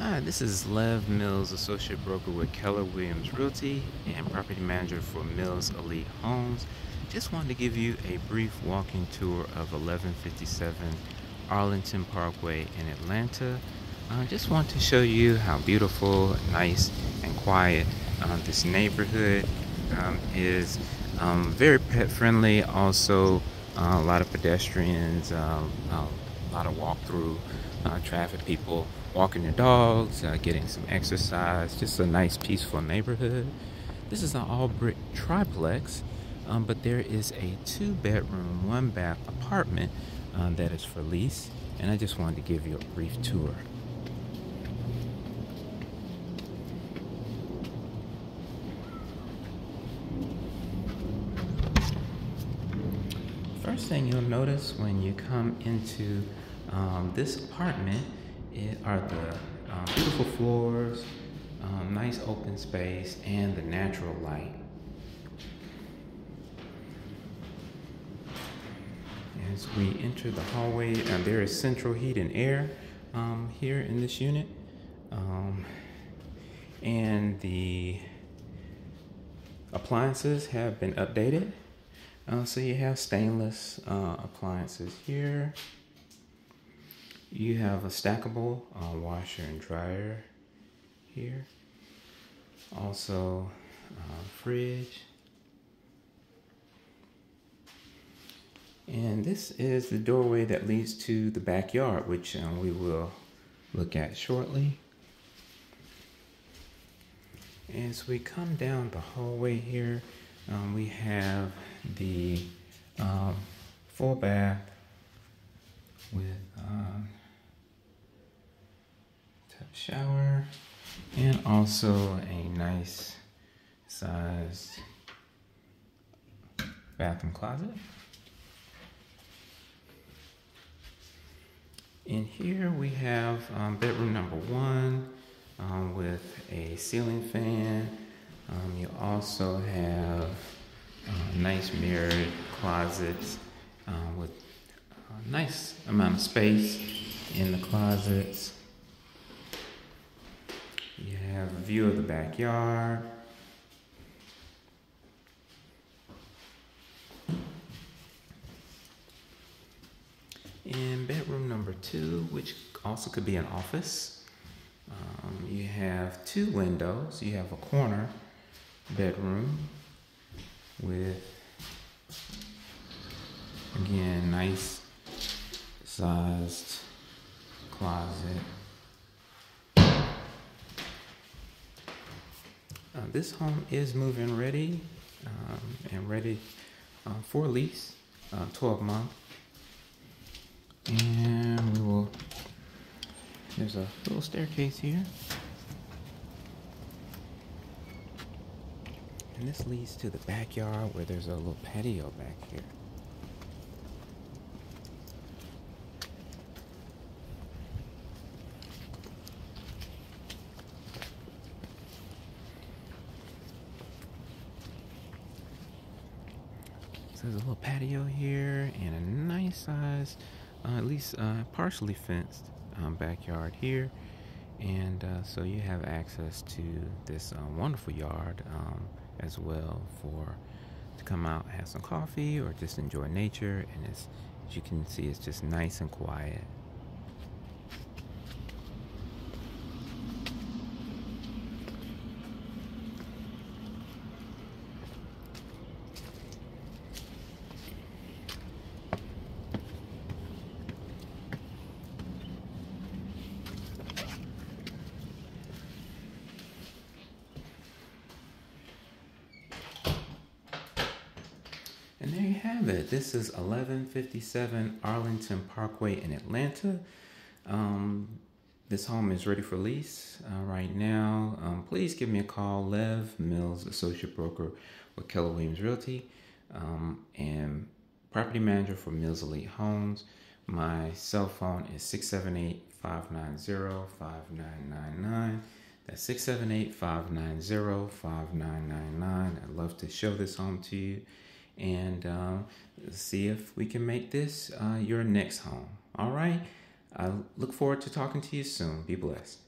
Hi, this is Lev Mills, Associate Broker with Keller Williams Realty and Property Manager for Mills Elite Homes. Just wanted to give you a brief walking tour of 1157 Arlington Parkway in Atlanta. Just want to show you how beautiful, nice, and quiet this neighborhood is. Very pet friendly, also a lot of pedestrians, a lot of walk-through traffic, people walking their dogs, getting some exercise. Just a nice, peaceful neighborhood. This is an all-brick triplex, but there is a 2-bedroom, 1-bath apartment that is for lease, and I just wanted to give you a brief tour. First thing you'll notice when you come into this apartment are the beautiful floors, nice open space, and the natural light. As we enter the hallway, there is central heat and air here in this unit, and the appliances have been updated. So you have stainless appliances here. You have a stackable washer and dryer here. Also, fridge. And this is the doorway that leads to the backyard, which we will look at shortly. As we come down the hallway here, we have the full bath with tub shower and also a nice sized bathroom closet. In here we have bedroom number 1 with a ceiling fan. You also have nice mirrored closets with a nice amount of space in the closets. You have a view of the backyard. In bedroom number 2, which also could be an office, you have 2 windows. You have a corner bedroom with, again, nice sized closet. This home is move-in ready and ready for lease, 12 months. And there's a little staircase here. And this leads to the backyard where there's a little patio back here. So there's a little patio here and a nice size, at least partially fenced backyard here. And so you have access to this wonderful yard as well to come out, have some coffee, or just enjoy nature. And as you can see, it's just nice and quiet. And there you have it. This is 1157 Arlington Parkway in Atlanta. This home is ready for lease right now. Please give me a call, Lev Mills, Associate Broker with Keller Williams Realty and Property Manager for Mills Elite Homes. My cell phone is 678-590-5999. That's 678-590-5999. I'd love to show this home to you and see if we can make this your next home. All right. I look forward to talking to you soon. Be blessed.